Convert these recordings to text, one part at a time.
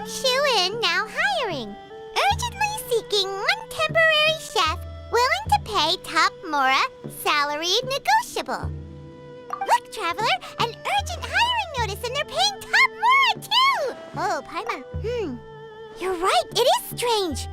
Shu Inn now hiring. Urgently seeking one temporary chef willing to pay top Mora, salary negotiable. Look, Traveler, an urgent hiring notice and they're paying top Mora too! Oh, Paimon. You're right, it is strange.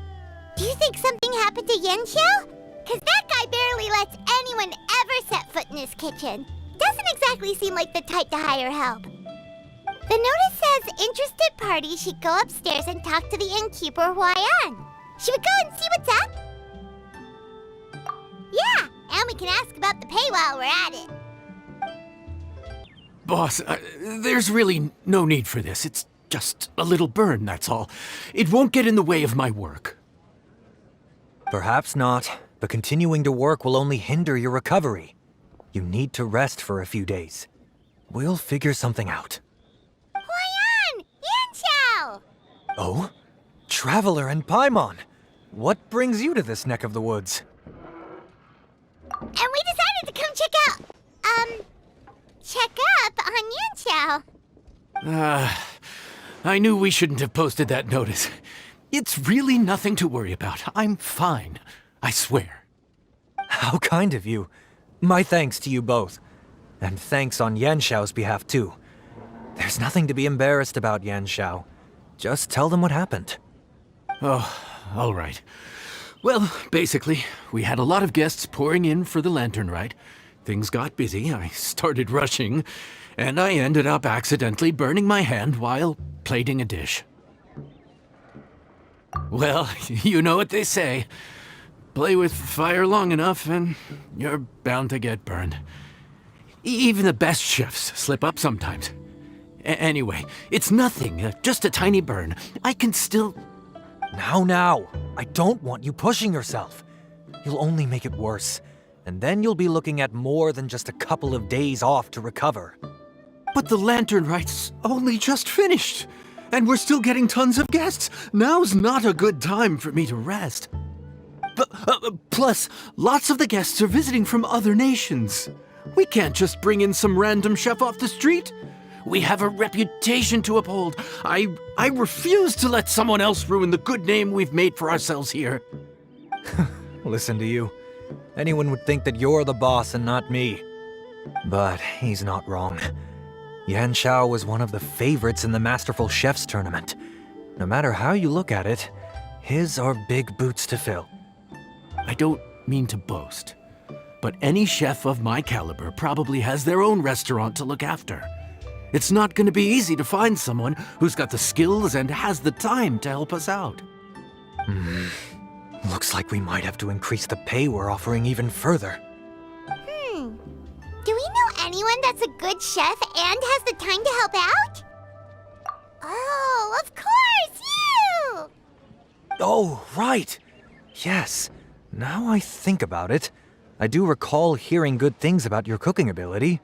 Do you think something happened to Yanxiao? Cause that guy barely lets anyone ever set foot in his kitchen. Doesn't exactly seem like the type to hire help. The notice says interested parties should go upstairs and talk to the innkeeper Huayan. Should we go and see what's up? Yeah, and we can ask about the pay while we're at it. Boss, there's really no need for this. It's just a little burn, that's all. It won't get in the way of my work. Perhaps not, but continuing to work will only hinder your recovery. You need to rest for a few days. We'll figure something out. Huayan! Yanxiao! Oh? Traveler and Paimon! What brings you to this neck of the woods? And we decided to come check up on Yanxiao. I knew we shouldn't have posted that notice. It's really nothing to worry about. I'm fine. I swear. How kind of you. My thanks to you both. And thanks on Yanxiao's behalf, too. There's nothing to be embarrassed about, Yanxiao. Just tell them what happened. Oh, all right. Well, basically, we had a lot of guests pouring in for the lantern ride. Things got busy, I started rushing, and I ended up accidentally burning my hand while plating a dish. Well, you know what they say. Play with fire long enough and you're bound to get burned. Even the best chefs slip up sometimes. Anyway, it's nothing, just a tiny burn. I can still... Now, I don't want you pushing yourself. You'll only make it worse, and then you'll be looking at more than just a couple of days off to recover. But the lantern ride's only just finished, and we're still getting tons of guests. Now's not a good time for me to rest. Plus, lots of the guests are visiting from other nations. We can't just bring in some random chef off the street. We have a reputation to uphold. I refuse to let someone else ruin the good name we've made for ourselves here. Listen to you. Anyone would think that you're the boss and not me. But he's not wrong. Yanxiao was one of the favorites in the Masterful Chefs tournament. No matter how you look at it, his are big boots to fill. I don't mean to boast, but any chef of my caliber probably has their own restaurant to look after. It's not going to be easy to find someone who's got the skills and has the time to help us out. Looks like we might have to increase the pay we're offering even further. Do we know anyone that's a good chef and has the time to help out? Oh, of course, you! Oh, right. Yes. Now I think about it, I do recall hearing good things about your cooking ability.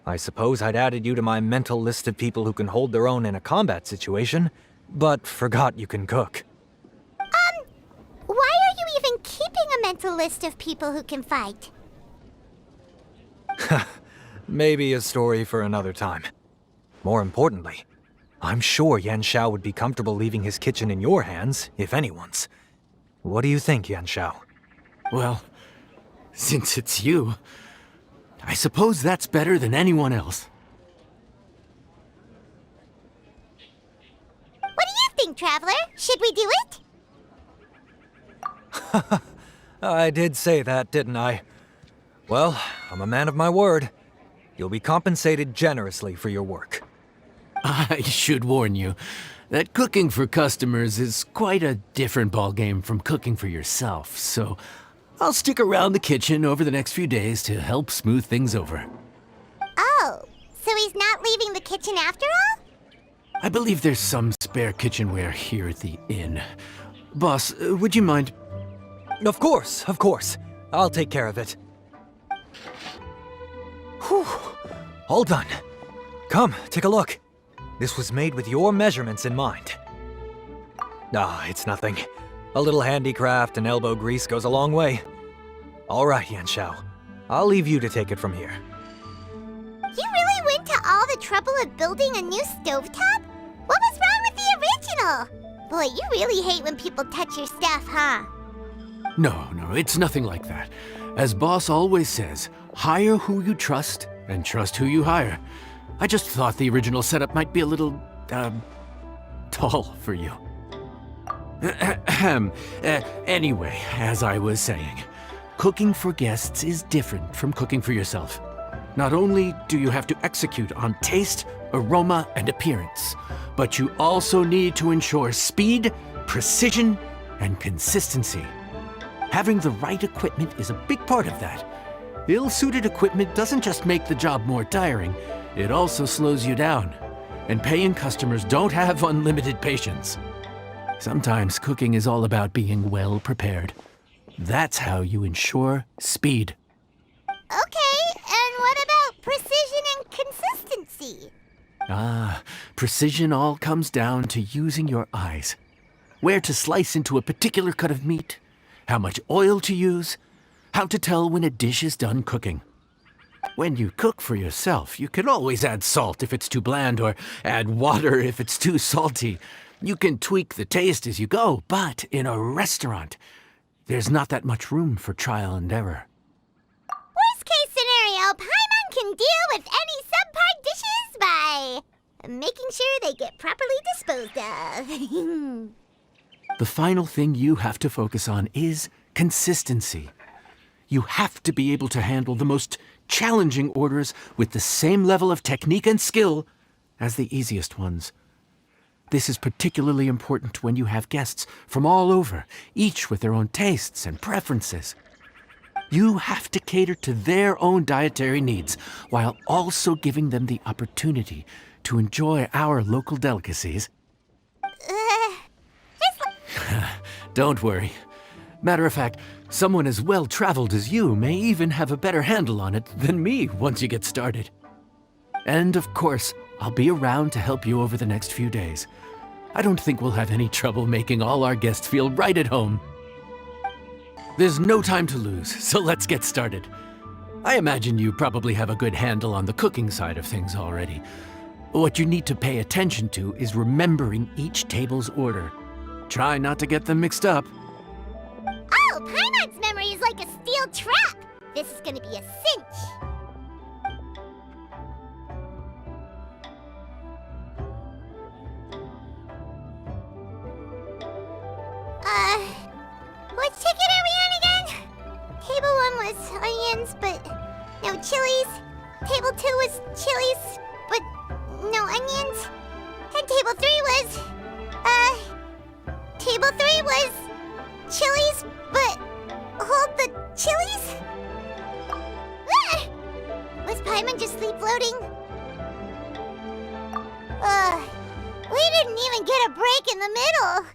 I suppose I'd added you to my mental list of people who can hold their own in a combat situation, but forgot you can cook. Why are you even keeping a mental list of people who can fight? Maybe a story for another time. More importantly, I'm sure Yanxiao would be comfortable leaving his kitchen in your hands, if anyone's. What do you think, Yanxiao? Well, since it's you, I suppose that's better than anyone else. What do you think, Traveler? Should we do it? I did say that, didn't I? Well, I'm a man of my word. You'll be compensated generously for your work. I should warn you that cooking for customers is quite a different ballgame from cooking for yourself, so I'll stick around the kitchen over the next few days to help smooth things over. Oh, so he's not leaving the kitchen after all? I believe there's some spare kitchenware here at the inn. Boss, would you mind? Of course. I'll take care of it. Whew. All done. Come, take a look. This was made with your measurements in mind. It's nothing. A little handicraft and elbow grease goes a long way. All right, Yanxiao. I'll leave you to take it from here. You really went to all the trouble of building a new stovetop? What was wrong with the Boy, you really hate when people touch your stuff, huh? No, it's nothing like that. As boss always says, hire who you trust and trust who you hire. I just thought the original setup might be a little, tall for you. Anyway, as I was saying, cooking for guests is different from cooking for yourself. Not only do you have to execute on taste, aroma, and appearance, but you also need to ensure speed, precision, and consistency. Having the right equipment is a big part of that. Ill-suited equipment doesn't just make the job more tiring, it also slows you down. And paying customers don't have unlimited patience. Sometimes cooking is all about being well prepared. That's how you ensure speed. Okay, and what about precision and consistency? Precision all comes down to using your eyes. Where to slice into a particular cut of meat, how much oil to use, how to tell when a dish is done cooking. When you cook for yourself, you can always add salt if it's too bland or add water if it's too salty. You can tweak the taste as you go, but in a restaurant, there's not that much room for trial and error. Worst case scenario, Paimon can deal with any subpar dishes by making sure they get properly disposed of. The final thing you have to focus on is consistency. You have to be able to handle the most challenging orders with the same level of technique and skill as the easiest ones. This is particularly important when you have guests from all over, each with their own tastes and preferences. You have to cater to their own dietary needs while also giving them the opportunity to enjoy our local delicacies. Don't worry. Matter of fact, someone as well-traveled as you may even have a better handle on it than me once you get started. And of course, I'll be around to help you over the next few days. I don't think we'll have any trouble making all our guests feel right at home. There's no time to lose, so let's get started. I imagine you probably have a good handle on the cooking side of things already. What you need to pay attention to is remembering each table's order. Try not to get them mixed up. Oh, Paimon's memory is like a steel trap. This is gonna be a cinch. What ticket are we on again? Table 1 was onions, but no chilies. Table 2 was chilies, but no onions. And table 3 was, Table 3 was chilies, but hold the chilies? Ah! Was Paimon just sleep floating? We didn't even get a break in the middle.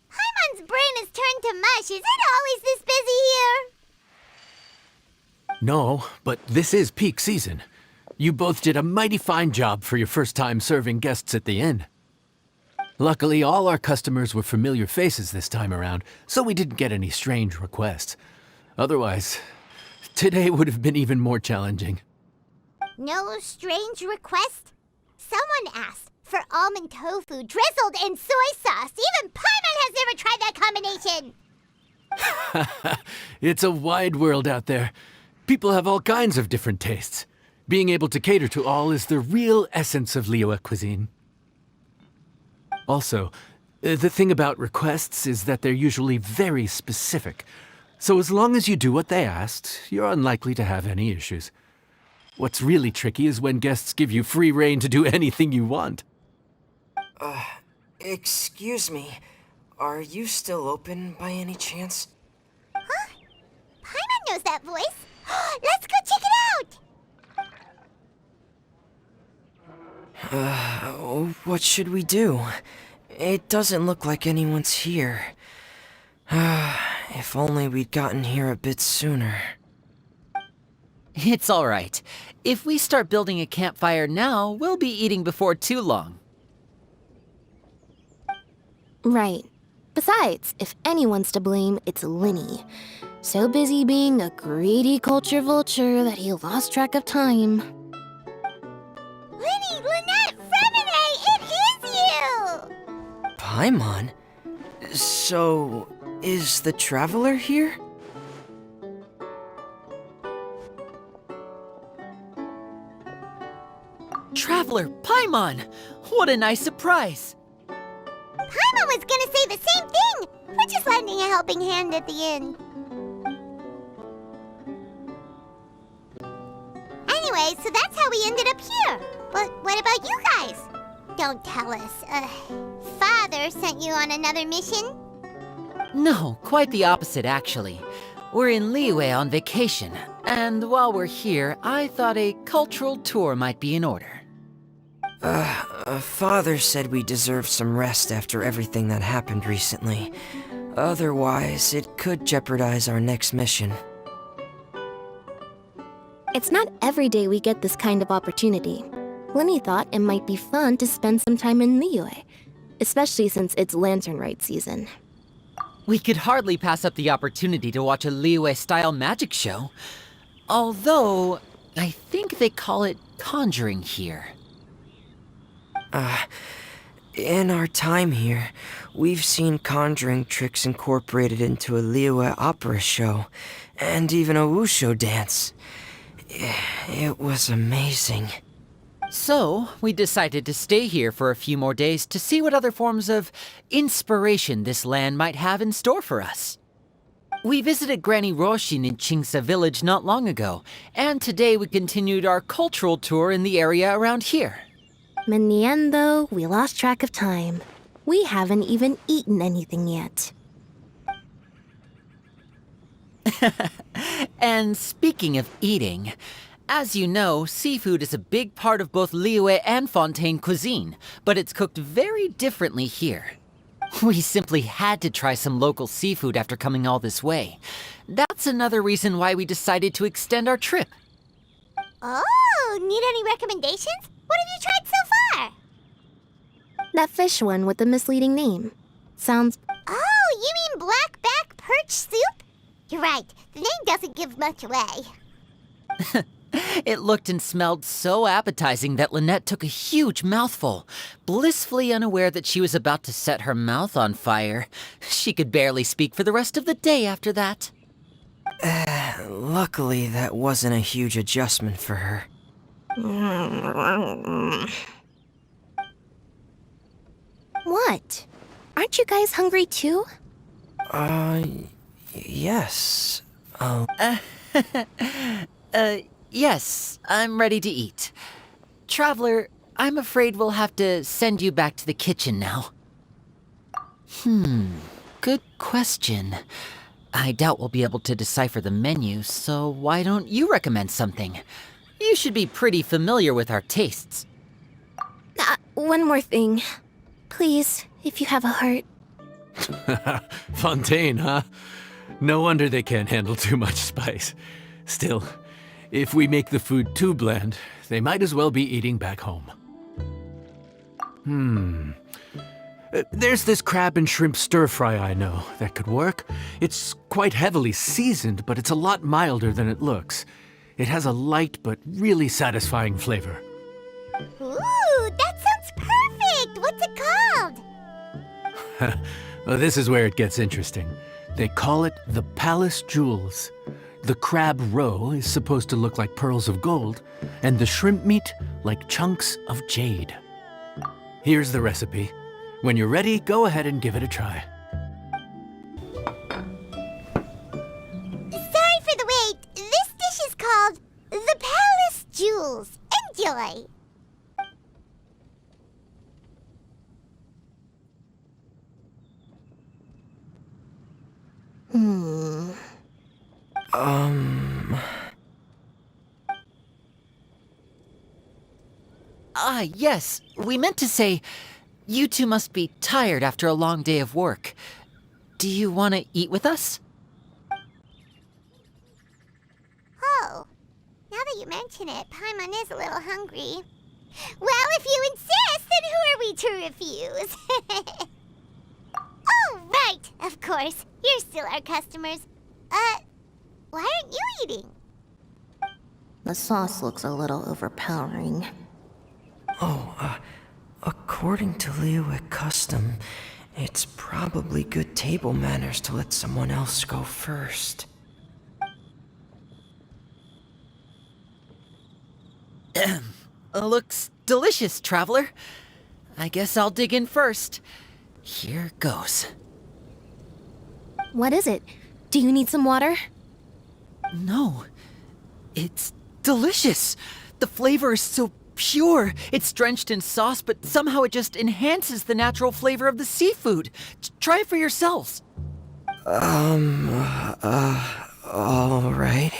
Paimon's brain has turned to mush. Is it always this busy here? No, but this is peak season. You both did a mighty fine job for your first time serving guests at the inn. Luckily, all our customers were familiar faces this time around, so we didn't get any strange requests. Otherwise, today would have been even more challenging. No strange request? Someone asked for almond tofu drizzled in soy sauce. Even Paimon has never tried that combination. It's a wide world out there. People have all kinds of different tastes. Being able to cater to all is the real essence of Liyue cuisine. Also, the thing about requests is that they're usually very specific. So as long as you do what they asked, you're unlikely to have any issues. What's really tricky is when guests give you free rein to do anything you want. Excuse me. Are you still open by any chance? Huh? Paimon knows that voice. Let's go check it out! What should we do? It doesn't look like anyone's here. If only we'd gotten here a bit sooner. It's all right. If we start building a campfire now, we'll be eating before too long. Right. Besides, if anyone's to blame, it's Linny. So busy being a greedy culture vulture that he lost track of time. Linny, Lynette, Fremine, it is you! Paimon? So, is the Traveler here? Traveler Paimon! What a nice surprise! Paimon was gonna say the same thing! We're just lending a helping hand at the end. Anyway, so that's how we ended up here. But what about you guys? Don't tell us. Father sent you on another mission? No, quite the opposite, actually. We're in Liyue on vacation, and while we're here, I thought a cultural tour might be in order. Father said we deserve some rest after everything that happened recently. Otherwise, it could jeopardize our next mission. It's not every day we get this kind of opportunity. Lenny thought it might be fun to spend some time in Liyue, especially since it's Lantern Rite season. We could hardly pass up the opportunity to watch a Liyue-style magic show. Although, I think they call it conjuring here. In our time here, we've seen conjuring tricks incorporated into a Liyue opera show, and even a wushu dance. It was amazing. So, we decided to stay here for a few more days to see what other forms of inspiration this land might have in store for us. We visited Granny Roshin in Chingsa village not long ago, and today we continued our cultural tour in the area around here. In the end, though, we lost track of time. We haven't even eaten anything yet. And speaking of eating, as you know, seafood is a big part of both Liyue and Fontaine cuisine, but it's cooked very differently here. We simply had to try some local seafood after coming all this way. That's another reason why we decided to extend our trip. Oh, need any recommendations? What have you tried so far? That fish one with the misleading name. Sounds... Oh, you mean blackback perch soup? You're right, the name doesn't give much away. It looked and smelled so appetizing that Lynette took a huge mouthful, blissfully unaware that she was about to set her mouth on fire. She could barely speak for the rest of the day after that. Luckily, that wasn't a huge adjustment for her. What? Aren't you guys hungry too? Yes. Yes, I'm ready to eat. Traveler, I'm afraid we'll have to send you back to the kitchen now. Good question. I doubt we'll be able to decipher the menu, so why don't you recommend something? You should be pretty familiar with our tastes. One more thing. Please, if you have a heart. Fontaine, huh? No wonder they can't handle too much spice. Still, if we make the food too bland, they might as well be eating back home. There's this crab and shrimp stir-fry I know that could work. It's quite heavily seasoned, but it's a lot milder than it looks. It has a light but really satisfying flavor. Ooh, that sounds perfect! What's it called? Well, this is where it gets interesting. They call it the Palace Jewels. The crab roe is supposed to look like pearls of gold, and the shrimp meat like chunks of jade. Here's the recipe. When you're ready, go ahead and give it a try. Sorry for the wait. This dish is called the Palace Jewels. Enjoy! Yes, we meant to say, you two must be tired after a long day of work. Do you want to eat with us? Oh, now that you mention it, Paimon is a little hungry. Well, if you insist, then who are we to refuse? Oh, right, of course. You're still our customers. Why aren't you eating? The sauce looks a little overpowering. According to Liyue custom, It's probably good table manners to let someone else go first. Looks delicious, traveler. I guess I'll dig in first. Here goes. What is it? Do you need some water? No, it's delicious. The flavor is so pure. It's drenched in sauce, but somehow it just enhances the natural flavor of the seafood. Try it for yourselves. Alright.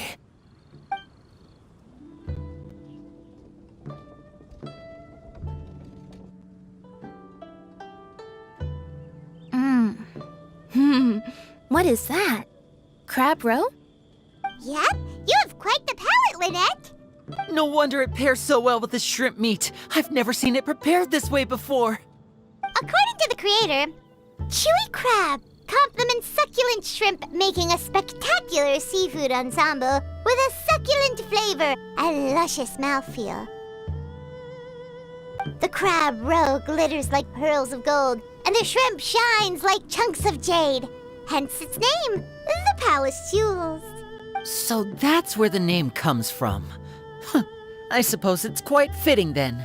What is that? Crab roe? Yep, you have quite the palate, Lynette. No wonder it pairs so well with the shrimp meat. I've never seen it prepared this way before. According to the creator, chewy crab complements succulent shrimp, making a spectacular seafood ensemble with a succulent flavor and luscious mouthfeel. The crab roe glitters like pearls of gold, and the shrimp shines like chunks of jade. Hence its name, the Palace Jewels. So that's where the name comes from. I suppose it's quite fitting then.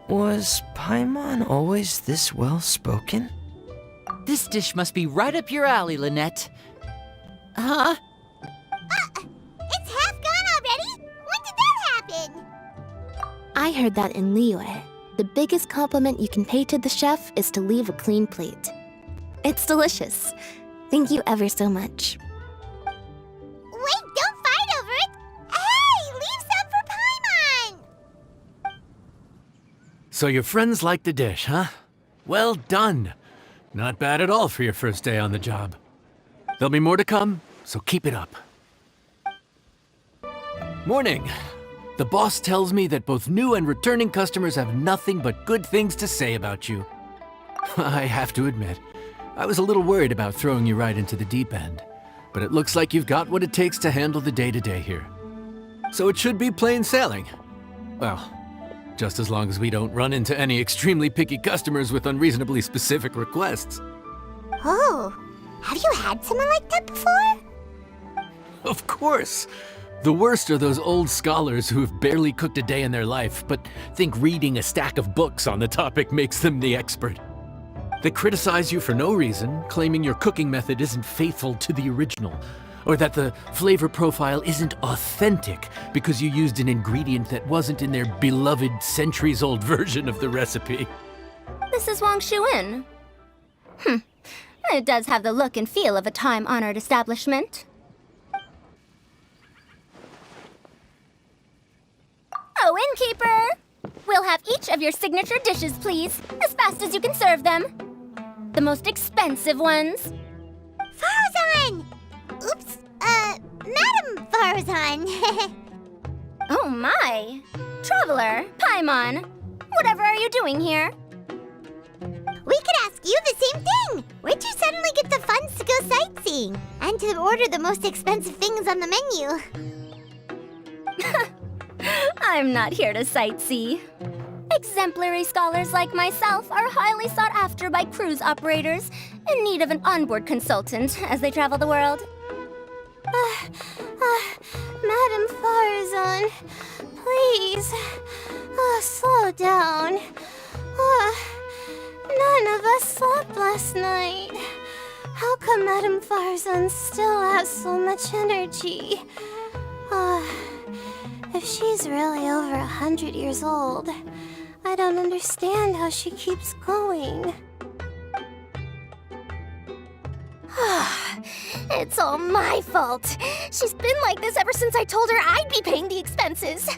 Was Paimon always this well-spoken? This dish must be right up your alley, Lynette. Huh? It's half gone already? When did that happen? I heard that in Liyue. The biggest compliment you can pay to the chef is to leave a clean plate. It's delicious. Thank you ever so much. Wait, don't fight over it! Hey, leave some for Paimon! So your friends like the dish, huh? Well done. Not bad at all for your first day on the job. There'll be more to come, so keep it up. Morning. The boss tells me that both new and returning customers have nothing but good things to say about you. I have to admit, I was a little worried about throwing you right into the deep end, but it looks like you've got what it takes to handle the day-to-day here. So it should be plain sailing. Well, just as long as we don't run into any extremely picky customers with unreasonably specific requests. Oh, have you had someone like that before? Of course! The worst are those old scholars who have barely cooked a day in their life, but think reading a stack of books on the topic makes them the expert. They criticize you for no reason, claiming your cooking method isn't faithful to the original, or that the flavor profile isn't authentic because you used an ingredient that wasn't in their beloved centuries-old version of the recipe. This is Wang Shuin. It does have the look and feel of a time-honored establishment. Oh, innkeeper! We'll have each of your signature dishes, please, as fast as you can serve them. The most expensive ones. Farzan! Oops, Madam Farzan. Oh my! Traveler, Paimon, whatever are you doing here? We could ask you the same thing. Where'd you suddenly get the funds to go sightseeing? And to order the most expensive things on the menu? I'm not here to sightsee. Exemplary scholars like myself are highly sought after by cruise operators in need of an onboard consultant as they travel the world. Madam Farzan, please, slow down. None of us slept last night. How come Madam Farzan still has so much energy? If she's really over 100 years old, I don't understand how she keeps going. It's all my fault. She's been like this ever since I told her I'd be paying the expenses.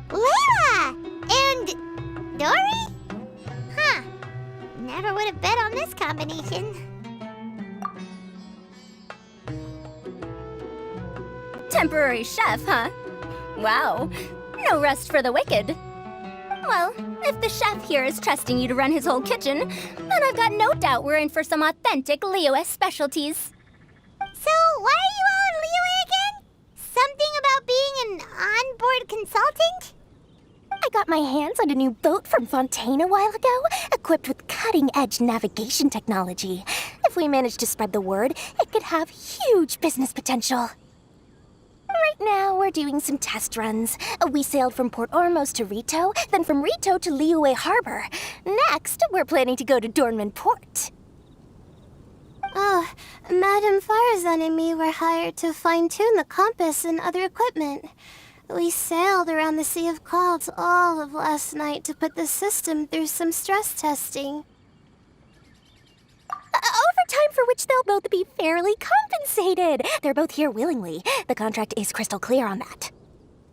Layla! And Dari? Huh. Never would have bet on this combination. Temporary chef, huh? Wow. No rest for the wicked. Well, if the chef here is trusting you to run his whole kitchen, then I've got no doubt we're in for some authentic Liyue specialties. So, why are you all in Liyue again? Something about being an onboard consultant? I I got my hands on a new boat from Fontaine a while ago, equipped with cutting-edge navigation technology. If we manage to spread the word, it could have huge business potential. Right now, we're doing some test runs. We sailed from Port Ormos to Rito, then from Rito to Liyue Harbor. Next, we're planning to go to Dornman Port. Oh, Madame Farazan and me were hired to fine-tune the compass and other equipment. We sailed around the Sea of Clouds all of last night to put the system through some stress testing. Overtime for which they'll both be fairly compensated. They're both here willingly. The contract is crystal clear on that.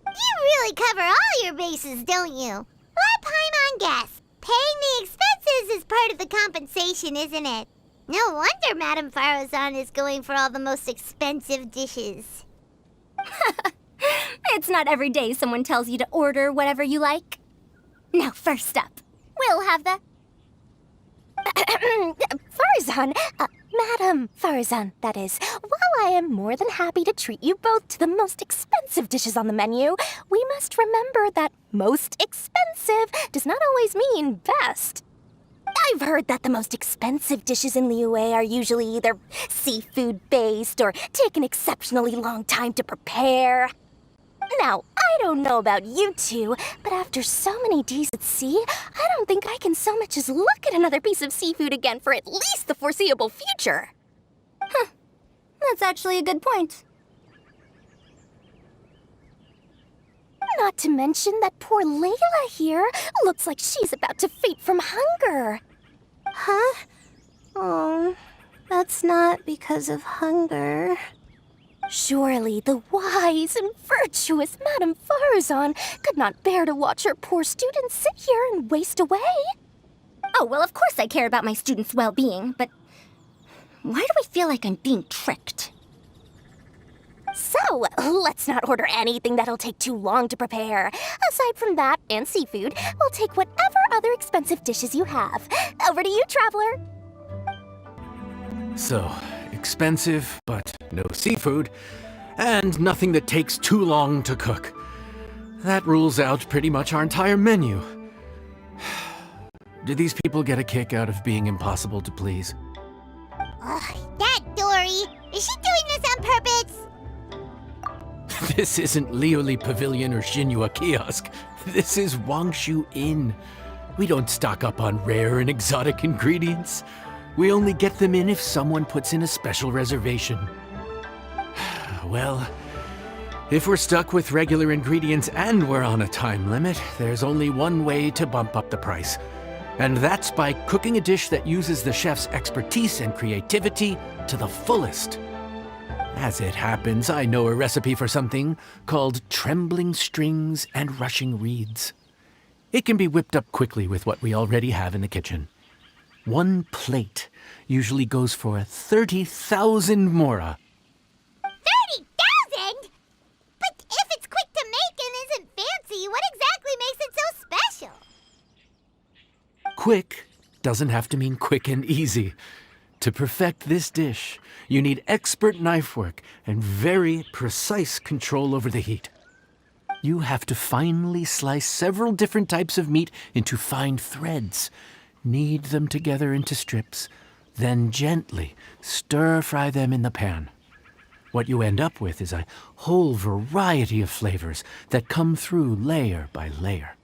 You really cover all your bases, don't you? Let Paimon guess. Paying the expenses is part of the compensation, isn't it? No wonder Madame Farazan is going for all the most expensive dishes. It's not every day someone tells you to order whatever you like. Now, first up, we'll have the... Farazan, Madame Farazan, that is. While I am more than happy to treat you both to the most expensive dishes on the menu, we must remember that most expensive does not always mean best. I've heard that the most expensive dishes in Liyue are usually either seafood-based or take an exceptionally long time to prepare. Now, I don't know about you two, but after so many days at sea, I don't think I can so much as look at another piece of seafood again for at least the foreseeable future. Huh. That's actually a good point. Not to mention that poor Layla here looks like she's about to faint from hunger. Huh? Oh, that's not because of hunger. Surely the wise and virtuous Madame Farazan could not bear to watch her poor students sit here and waste away. Oh, well, of course I care about my students' well-being, but why do I feel like I'm being tricked? So, let's not order anything that'll take too long to prepare. Aside from that and seafood, we'll take whatever other expensive dishes you have. Over to you, Traveler. So, expensive, but no seafood, and nothing that takes too long to cook. That rules out pretty much our entire menu. Do these people get a kick out of being impossible to please? Ugh, that Dory! Is she doing this on purpose? This isn't Lioli Pavilion or Xinhua Kiosk. This is Wangshu Inn. We don't stock up on rare and exotic ingredients. We only get them in if someone puts in a special reservation. Well, if we're stuck with regular ingredients and we're on a time limit, there's only one way to bump up the price. And that's by cooking a dish that uses the chef's expertise and creativity to the fullest. As it happens, I know a recipe for something called trembling strings and rushing reeds. It can be whipped up quickly with what we already have in the kitchen. One plate usually goes for 30,000 mora. 30,000? But if it's quick to make and isn't fancy, what exactly makes it so special? Quick doesn't have to mean quick and easy. To perfect this dish, you need expert knife work and very precise control over the heat. You have to finely slice several different types of meat into fine threads, knead them together into strips, then gently stir-fry them in the pan. What you end up with is a whole variety of flavors that come through layer by layer.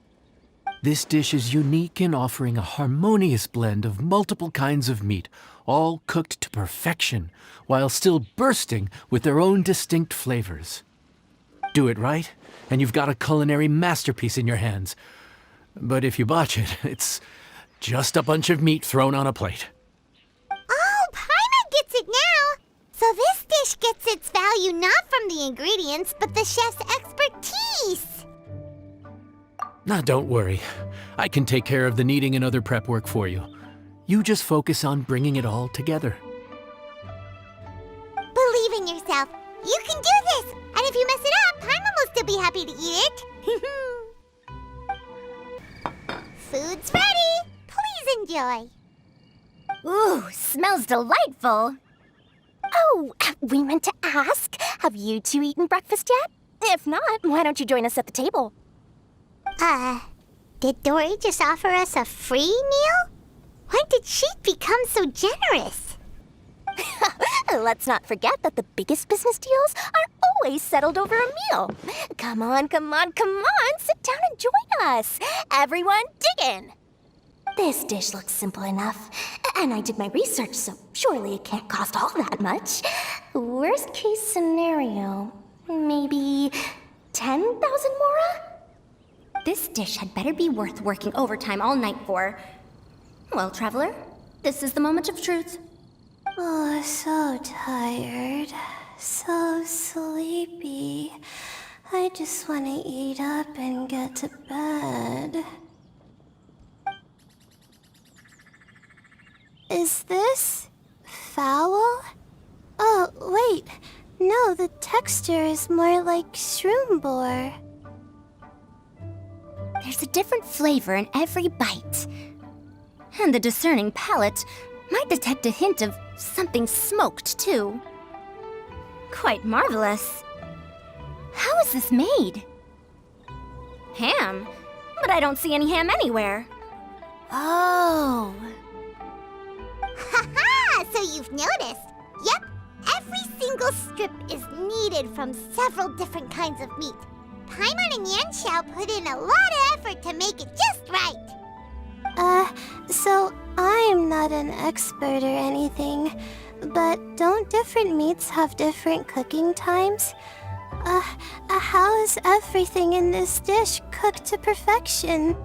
This dish is unique in offering a harmonious blend of multiple kinds of meat, all cooked to perfection, while still bursting with their own distinct flavors. Do it right, and you've got a culinary masterpiece in your hands. But if you botch it, it's just a bunch of meat thrown on a plate. Oh, Paimon gets it now! So this dish gets its value not from the ingredients, but the chef's expertise! Now, don't worry. I can take care of the kneading and other prep work for you. You just focus on bringing it all together. Believe in yourself. You can do this! And if you mess it up, Paimon will still be happy to eat it. Food's ready! Please enjoy. Ooh, smells delightful. Oh, we meant to ask, have you two eaten breakfast yet? If not, why don't you join us at the table? Did Dory just offer us a free meal? When did she become so generous? Let's not forget that the biggest business deals are always settled over a meal. Come on, come on, come on. Sit down and join us. Everyone, dig in. This dish looks simple enough. And I did my research, so surely it can't cost all that much. Worst case scenario, maybe 10,000 mora? This dish had better be worth working overtime all night for. Well, traveler, this is the moment of truth. Oh, so tired. So sleepy. I just want to eat up and get to bed. Is this foul? Oh, wait. No, the texture is more like shroom boar. There's a different flavor in every bite. And the discerning palate might detect a hint of something smoked, too. Quite marvelous. How is this made? Ham? But I don't see any ham anywhere. Oh. Ha-ha! So you've noticed. Yep, every single strip is kneaded from several different kinds of meat. Paimon and Yanxiao put in a lot of effort to make it just right. So I'm not an expert or anything, but don't different meats have different cooking times? How is everything in this dish cooked to perfection?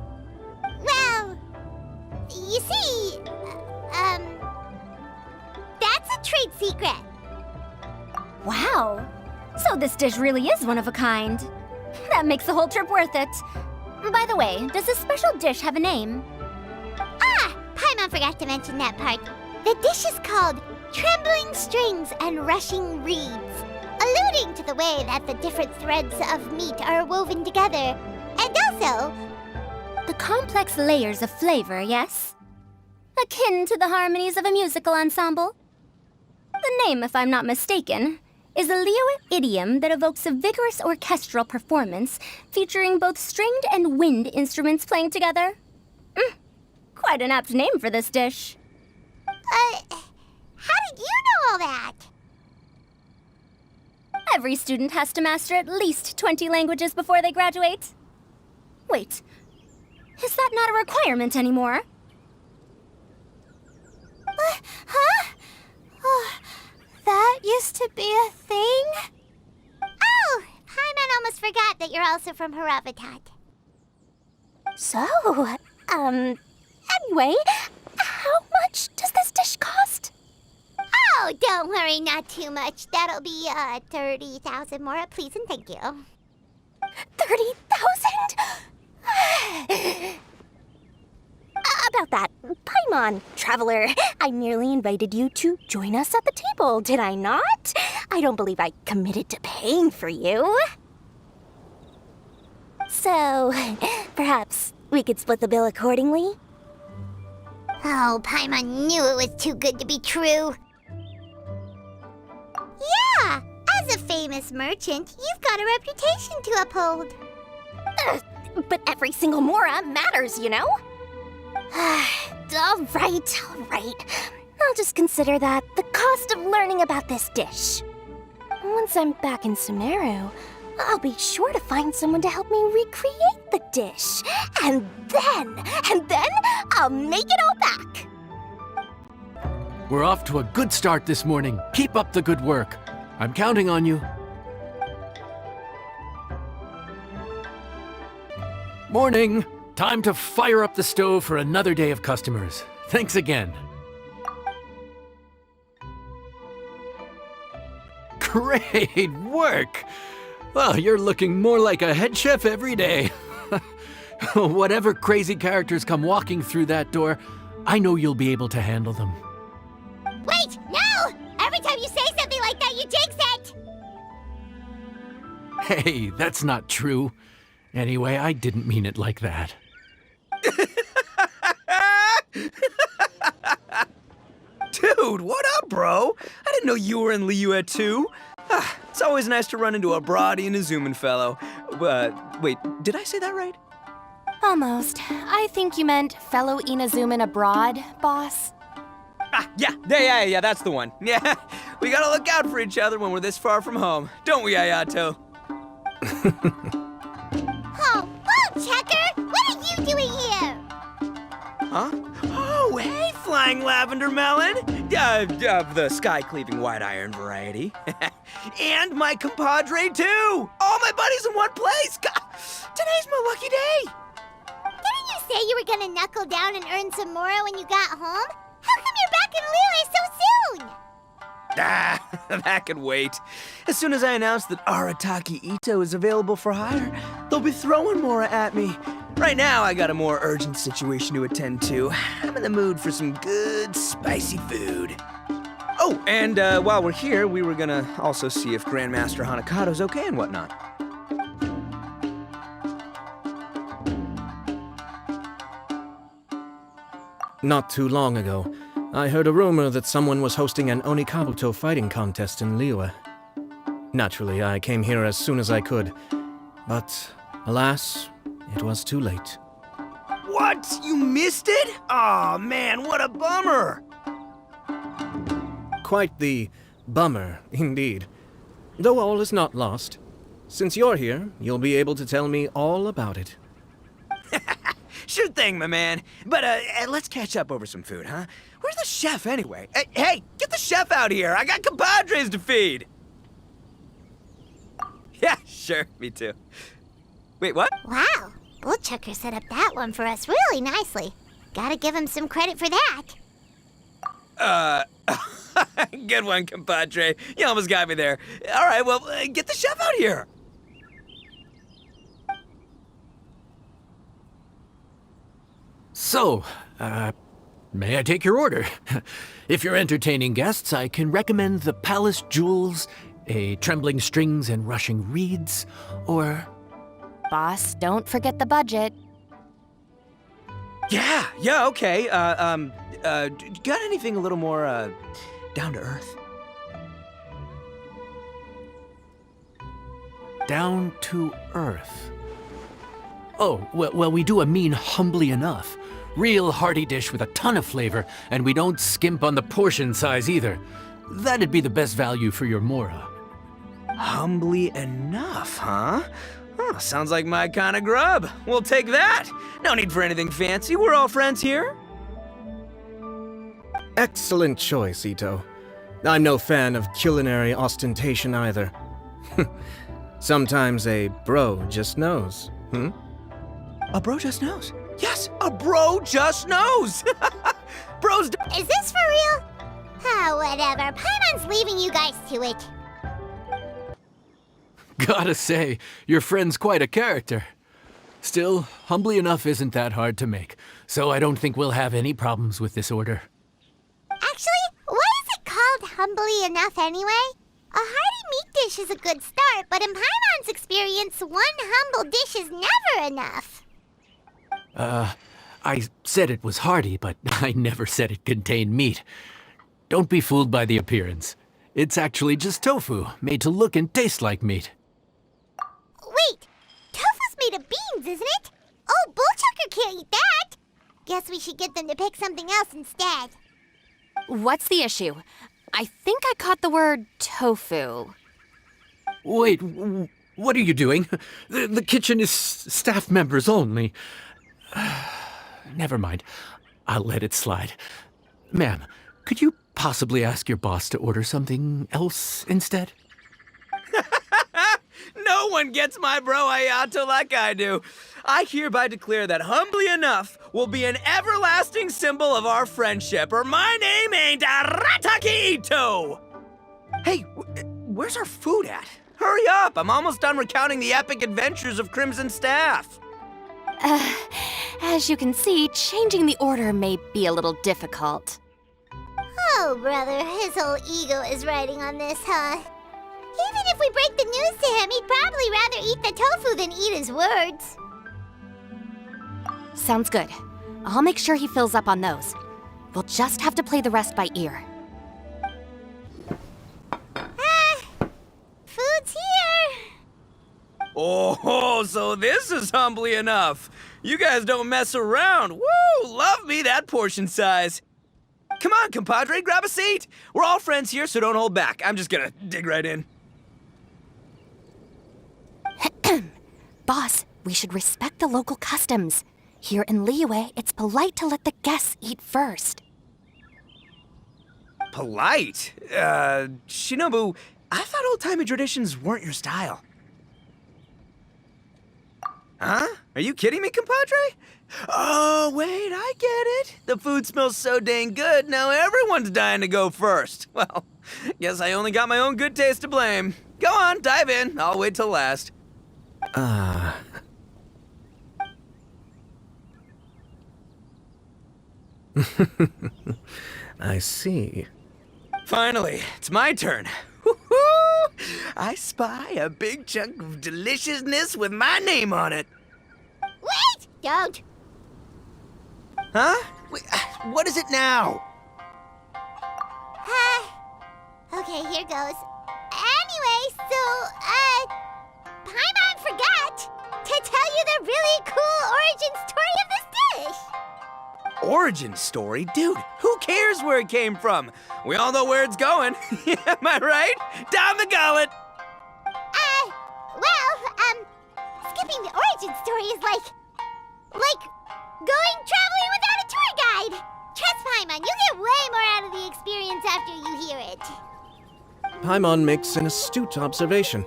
Well, you see, that's a trade secret. Wow. So this dish really is one of a kind. That makes the whole trip worth it. By the way, does this special dish have a name? Ah, Paimon forgot to mention that part. The dish is called Trembling Strings and Rushing Reeds, alluding to the way that the different threads of meat are woven together. And also, The complex layers of flavor, yes? Akin to the harmonies of a musical ensemble? The name, if I'm not mistaken, is a Liyue idiom that evokes a vigorous orchestral performance featuring both stringed and wind instruments playing together. Quite an apt name for this dish. how did you know all that? Every student has to master at least 20 languages before they graduate. Wait, is that not a requirement anymore? Huh? Oh, that used to be a thing? Oh, Paimon almost forgot that you're also from Haravatat. So, anyway, how much does this dish cost? Oh, don't worry, not too much. That'll be 30,000 mora, please and thank you. 30,000? About that, Paimon, traveler, I merely invited you to join us at the table, did I not? I don't believe I committed to paying for you. So, perhaps we could split the bill accordingly? Oh, Paimon knew it was too good to be true. Yeah, as a famous merchant, you've got a reputation to uphold. But every single mora matters, you know? All right. I'll just consider that the cost of learning about this dish. Once I'm back in Sumeru, I'll be sure to find someone to help me recreate the dish. And then I'll make it all back. We're off to a good start this morning. Keep up the good work. I'm counting on you. Morning. Time to fire up the stove for another day of customers. Thanks again. Great work! Well, you're looking more like a head chef every day. Whatever crazy characters come walking through that door, I know you'll be able to handle them. Wait, no! Every time you say something like that, you jinx it! Hey, that's not true. Anyway, I didn't mean it like that. Dude, what up, bro? I didn't know you were in Liyue too. It's always nice to run into a Brody and a Zoomin fellow. Wait, did I say that right? Almost. I think you meant fellow Inazuman abroad, boss. Yeah, that's the one. Yeah, we gotta look out for each other when we're this far from home. Don't we, Ayato? Oh, Bull Checker! What are you doing here? Huh? Oh, hey, Flying Lavender Melon! Of the sky-cleaving white iron variety. And my compadre, too! All my buddies in one place! God, today's my lucky day! Didn't you say you were gonna knuckle down and earn some Mora when you got home? How come you're back in Liyue so soon? That could wait. As soon as I announce that Arataki Ito is available for hire, they'll be throwing Mora at me. Right now, I got a more urgent situation to attend to. I'm in the mood for some good, spicy food. Oh, and while we're here, we were gonna also see if Grandmaster Hanakado's okay and whatnot. Not too long ago, I heard a rumor that someone was hosting an Onikabuto fighting contest in Liyue. Naturally, I came here as soon as I could, but alas, it was too late. What? You missed it? Aw, man, what a bummer! Quite the bummer, indeed. Though all is not lost. Since you're here, you'll be able to tell me all about it. Sure thing, my man. But let's catch up over some food, huh? Where's the chef, anyway? Hey, get the chef out here. I got compadres to feed. Yeah, sure, me too. Wait, what? Wow, Bull Checker set up that one for us really nicely. Gotta give him some credit for that. Good one, compadre. You almost got me there. All right, well, get the chef out here. So, may I take your order? If you're entertaining guests, I can recommend the Palace Jewels, a Trembling Strings and Rushing Reeds, or... Boss, don't forget the budget. Yeah, okay. Got anything a little more, down to earth? Down to earth. Oh, well, we do a mean humbly enough. Real hearty dish with a ton of flavor, and we don't skimp on the portion size either. That'd be the best value for your Mora. Humbly enough, huh? Oh, sounds like my kind of grub. We'll take that. No need for anything fancy. We're all friends here. Excellent choice, Ito. I'm no fan of culinary ostentation either. Sometimes a bro just knows, A bro just knows. Yes, a bro just knows. Bros. Is this for real? Oh, whatever. Paimon's leaving you guys to it. Gotta say, your friend's quite a character. Still, humbly enough isn't that hard to make, so I don't think we'll have any problems with this order. Actually, why is it called humbly enough anyway? A hearty meat dish is a good start, but in Paimon's experience, one humble dish is never enough. I said it was hearty, but I never said it contained meat. Don't be fooled by the appearance. It's actually just tofu, made to look and taste like meat. Wait, tofu's made of beans, isn't it? Oh, Bull Checker can't eat that. Guess we should get them to pick something else instead. What's the issue? I think I caught the word tofu. Wait, what are you doing? The kitchen is staff members only. Never mind. I'll let it slide. Ma'am, could you possibly ask your boss to order something else instead? No one gets my bro Ayato like I do. I hereby declare that humbly enough will be an everlasting symbol of our friendship, or my name ain't Arataki Ito! Hey, where's our food at? Hurry up! I'm almost done recounting the epic adventures of Crimson Staff. As you can see, changing the order may be a little difficult. Oh, brother, his whole ego is riding on this, huh? Even if we break the news to him, he'd probably rather eat the tofu than eat his words. Sounds good. I'll make sure he fills up on those. We'll just have to play the rest by ear. Food's here. Oh, so this is humbly enough. You guys don't mess around. Woo! Love me that portion size. Come on, compadre, grab a seat. We're all friends here, so don't hold back. I'm just gonna dig right in. Boss, we should respect the local customs. Here in Liyue, it's polite to let the guests eat first. Polite? Shinobu, I thought old-timey traditions weren't your style. Huh? Are you kidding me, compadre? Oh, wait, I get it. The food smells so dang good, now everyone's dying to go first. Well, guess I only got my own good taste to blame. Go on, dive in. I'll wait till last. I see. Finally, it's my turn. Woo-hoo! I spy a big chunk of deliciousness with my name on it. Wait! Don't. Huh? Wait, what is it now? Okay, here goes. Anyway, so, Paimon forgot to tell you the really cool origin story of this dish. Origin story? Dude, who cares where it came from? We all know where it's going. Am I right? Down the gullet! Skipping the origin story is like going traveling without a tour guide. Trust Paimon, you get way more out of the experience after you hear it. Paimon makes an astute observation.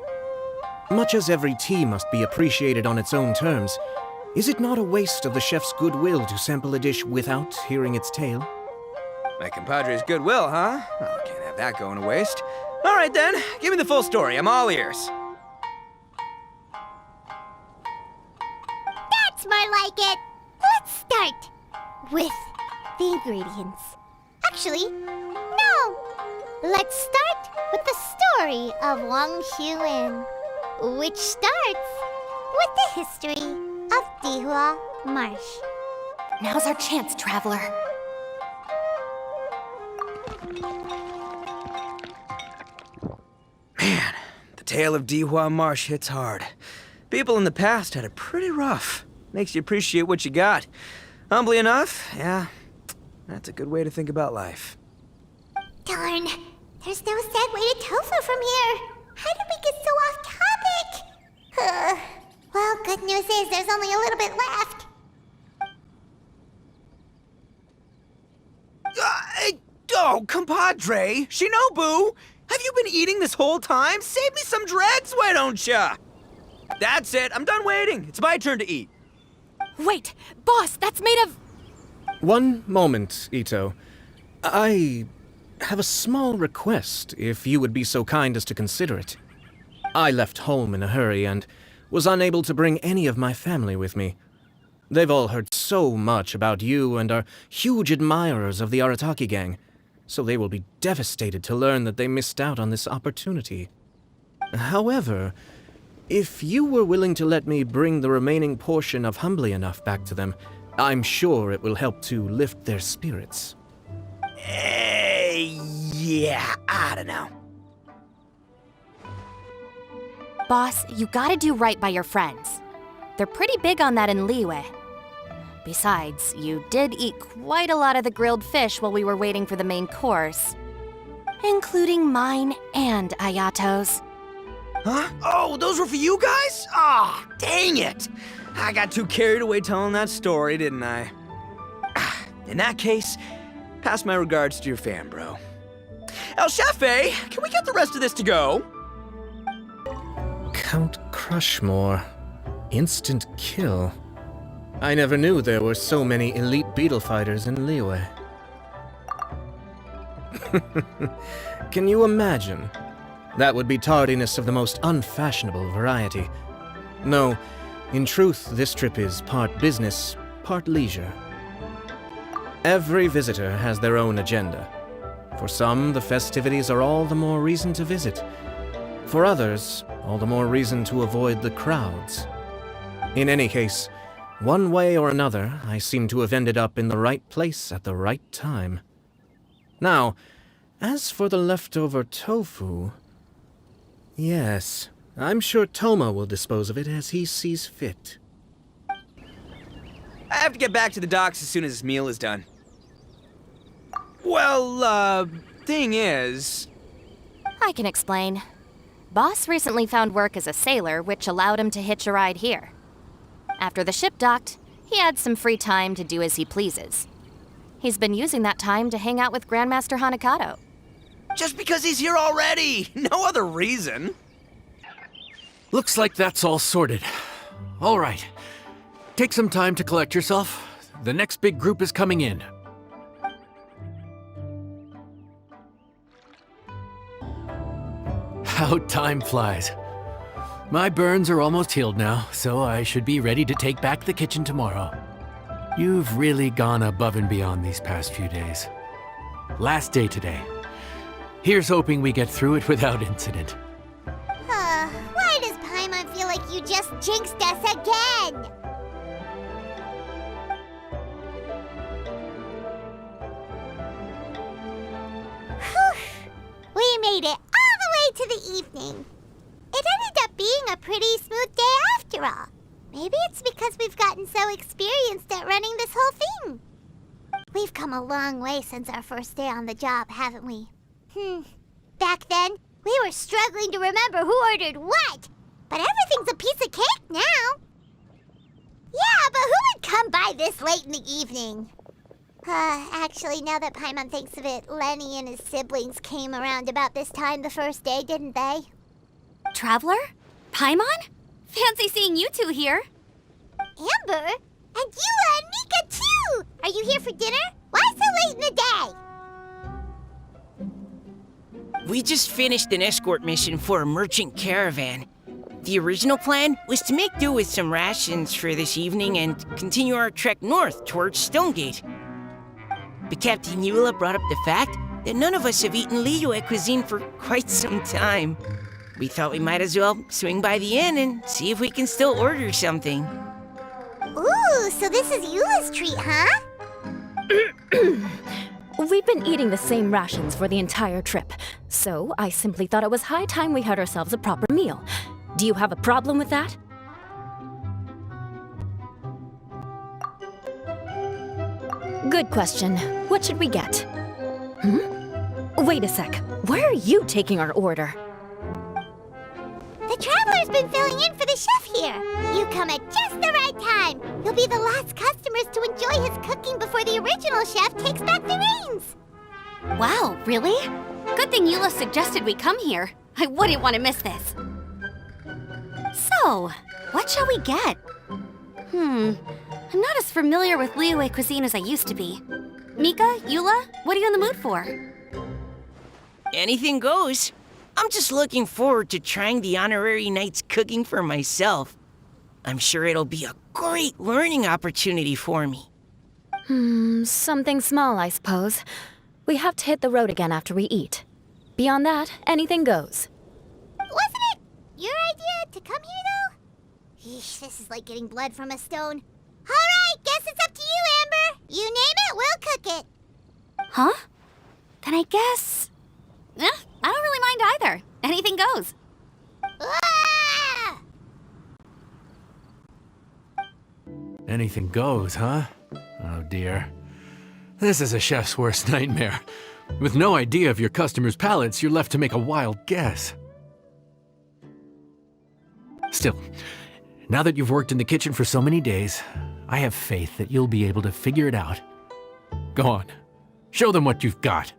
Much as every tea must be appreciated on its own terms, is it not a waste of the chef's goodwill to sample a dish without hearing its tale? My compadre's goodwill, huh? Oh, can't have that going to waste. All right then, give me the full story. I'm all ears. That's more like it. Let's start with the ingredients. Actually, no. Let's start with the story of Wang Xuan, which starts with the history of Dihua Marsh. Now's our chance, traveler. Man, the tale of Dihua Marsh hits hard. People in the past had it pretty rough. Makes you appreciate what you got. Humbly enough, yeah, that's a good way to think about life. Darn, there's no sad way to tofu from here. How did we get so off topic? Well, good news is there's only a little bit left. Oh, compadre, Shinobu, have you been eating this whole time? Save me some dregs, why don't ya? That's it, I'm done waiting. It's my turn to eat. Wait, boss, that's made of... One moment, Ito. I have a small request, if you would be so kind as to consider it. I left home in a hurry and was unable to bring any of my family with me. They've all heard so much about you and are huge admirers of the Arataki gang, so they will be devastated to learn that they missed out on this opportunity. However, if you were willing to let me bring the remaining portion of Humbly Enough back to them, I'm sure it will help to lift their spirits. Yeah, I don't know. Boss, you gotta do right by your friends. They're pretty big on that in Liyue. Besides, you did eat quite a lot of the grilled fish while we were waiting for the main course. Including mine and Ayato's. Huh? Oh, those were for you guys? Ah, dang it! I got too carried away telling that story, didn't I? In that case, pass my regards to your fan, bro. El Chefe, can we get the rest of this to go? Count Crushmore. Instant kill. I never knew there were so many elite beetle fighters in Liyue. Can you imagine? That would be tardiness of the most unfashionable variety. No, in truth, this trip is part business, part leisure. Every visitor has their own agenda. For some, the festivities are all the more reason to visit. For others, all the more reason to avoid the crowds. In any case, one way or another, I seem to have ended up in the right place at the right time. Now, as for the leftover tofu... Yes, I'm sure Toma will dispose of it as he sees fit. I have to get back to the docks as soon as this meal is done. Well, thing is... I can explain. Boss recently found work as a sailor, which allowed him to hitch a ride here. After the ship docked, he had some free time to do as he pleases. He's been using that time to hang out with Grandmaster Hanakato. Just because he's here already! No other reason! Looks like that's all sorted. All right. Take some time to collect yourself. The next big group is coming in. How time flies. My burns are almost healed now, so I should be ready to take back the kitchen tomorrow. You've really gone above and beyond these past few days. Last day today. Here's hoping we get through it without incident. Why does Paimon feel like you just jinxed us again? Whew. We made it all the way to the evening. It ended up being a pretty smooth day after all. Maybe it's because we've gotten so experienced at running this whole thing. We've come a long way since our first day on the job, haven't we? Back then, we were struggling to remember who ordered what. But everything's a piece of cake now. Yeah, but who would come by this late in the evening? Actually, now that Paimon thinks of it, Lenny and his siblings came around about this time the first day, didn't they? Traveler? Paimon? Fancy seeing you two here. Amber? And Eula and Mika, too! Are you here for dinner? Why so late in the day? We just finished an escort mission for a merchant caravan. The original plan was to make do with some rations for this evening and continue our trek north towards Stonegate. But Captain Eula brought up the fact that none of us have eaten Liyue cuisine for quite some time. We thought we might as well swing by the inn and see if we can still order something. Ooh, so this is Eula's treat, huh? We've been eating the same rations for the entire trip, so I simply thought it was high time we had ourselves a proper meal. Do you have a problem with that? Good question. What should we get? Wait a sec. Where are you taking our order? The Traveler's been filling in for the chef here. You come at just the right time. You'll be the last customers to enjoy his cooking before the original chef takes back the reins. Wow, really? Good thing Eula suggested we come here. I wouldn't want to miss this. So, what shall we get? I'm not as familiar with Liyue cuisine as I used to be. Mika, Eula, what are you in the mood for? Anything goes. I'm just looking forward to trying the honorary knight's cooking for myself. I'm sure it'll be a great learning opportunity for me. Something small, I suppose. We have to hit the road again after we eat. Beyond that, anything goes. Wasn't it your idea to come here, though? Eesh, this is like getting blood from a stone. All right, guess it's up to you, Amber. You name it, we'll cook it. Huh? Then I guess... I don't really mind either. Anything goes. Ah! Anything goes, huh? Oh dear. This is a chef's worst nightmare. With no idea of your customers' palates, you're left to make a wild guess. Still, now that you've worked in the kitchen for so many days, I have faith that you'll be able to figure it out. Go on, show them what you've got.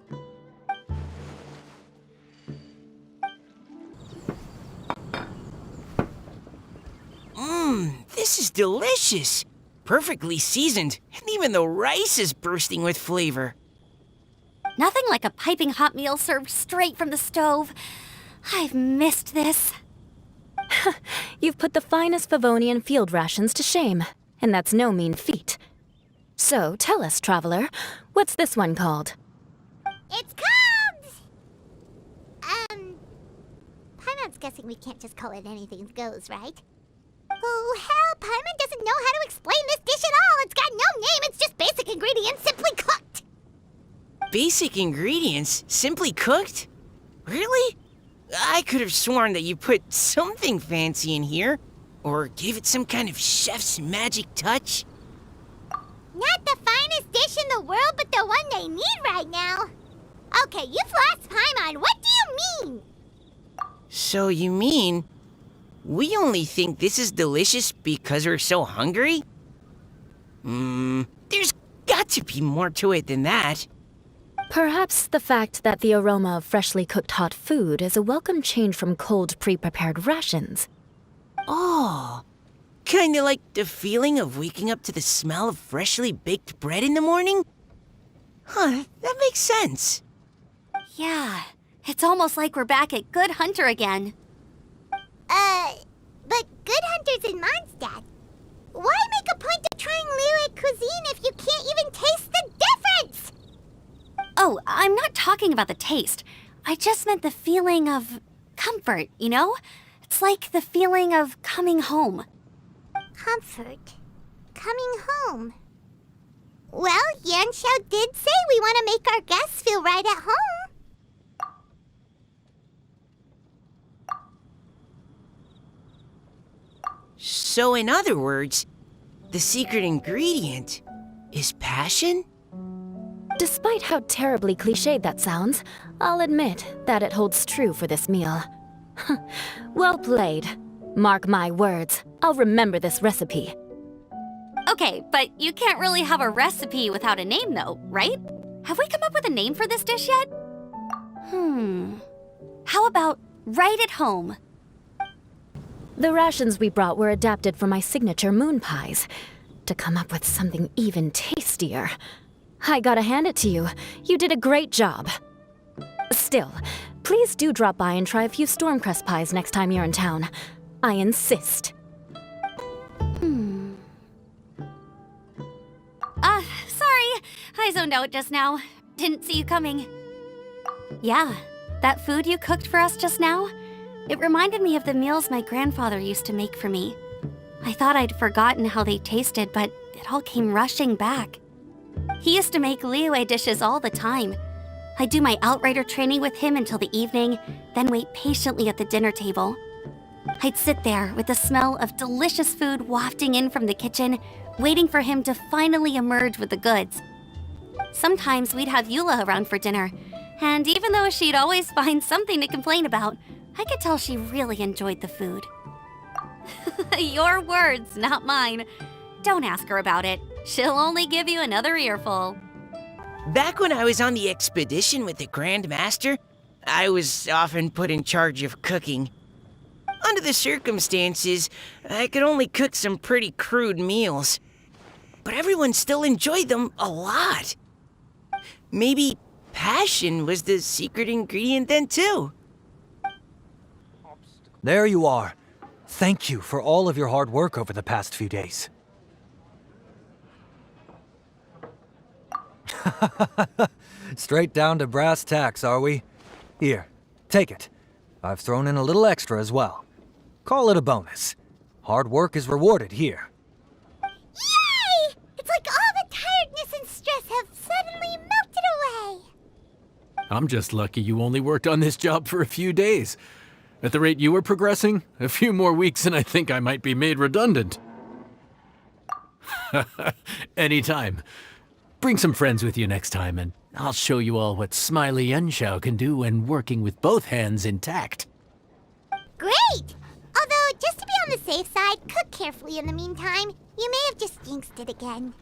This is delicious. Perfectly seasoned, and even the rice is bursting with flavor. Nothing like a piping hot meal served straight from the stove. I've missed this. You've put the finest Favonian field rations to shame, and that's no mean feat. So, tell us, Traveler, what's this one called? It's called... Paimon's guessing we can't just call it anything goes, right? Oh, hell, Paimon doesn't know how to explain this dish at all. It's got no name, it's just basic ingredients simply cooked. Basic ingredients? Simply cooked? Really? I could have sworn that you put something fancy in here, or gave it some kind of chef's magic touch. Not the finest dish in the world, but the one they need right now. Okay, you've lost Paimon. What do you mean? So you mean we only think this is delicious because we're so hungry? There's got to be more to it than that. Perhaps the fact that the aroma of freshly cooked hot food is a welcome change from cold, pre-prepared rations. Oh, kinda like the feeling of waking up to the smell of freshly baked bread in the morning? Huh, that makes sense. Yeah, it's almost like we're back at Good Hunter again. But Good Hunter's in Mondstadt. Why make a point of trying Liyue cuisine if you can't even taste the difference? Oh, I'm not talking about the taste. I just meant the feeling of comfort, you know? It's like the feeling of coming home. Comfort. Coming home. Well, Yanxiao did say we want to make our guests feel right at home. So in other words, the secret ingredient is passion? Despite how terribly cliched that sounds, I'll admit that it holds true for this meal. Well played. Mark my words, I'll remember this recipe. Okay, but you can't really have a recipe without a name though, right? Have we come up with a name for this dish yet? How about Right at Home? The rations we brought were adapted from my signature moon pies. To come up with something even tastier. I gotta hand it to you. You did a great job. Still, please do drop by and try a few Stormcrest pies next time you're in town. I insist. Sorry. I zoned out just now. Didn't see you coming. Yeah, that food you cooked for us just now? It reminded me of the meals my grandfather used to make for me. I thought I'd forgotten how they tasted, but it all came rushing back. He used to make Liyue dishes all the time. I'd do my outrider training with him until the evening, then wait patiently at the dinner table. I'd sit there with the smell of delicious food wafting in from the kitchen, waiting for him to finally emerge with the goods. Sometimes we'd have Eula around for dinner, and even though she'd always find something to complain about, I could tell she really enjoyed the food. Your words, not mine. Don't ask her about it. She'll only give you another earful. Back when I was on the expedition with the Grand Master, I was often put in charge of cooking. Under the circumstances, I could only cook some pretty crude meals. But everyone still enjoyed them a lot. Maybe passion was the secret ingredient then too. There you are. Thank you for all of your hard work over the past few days. Straight down to brass tacks, are we? Here, take it. I've thrown in a little extra as well. Call it a bonus. Hard work is rewarded here. Yay! It's like all the tiredness and stress have suddenly melted away. I'm just lucky you only worked on this job for a few days. At the rate you were progressing, a few more weeks and I think I might be made redundant. Anytime. Bring some friends with you next time and I'll show you all what Smiley Yanxiao can do when working with both hands intact. Great! Although, just to be on the safe side, cook carefully in the meantime. You may have just jinxed it again.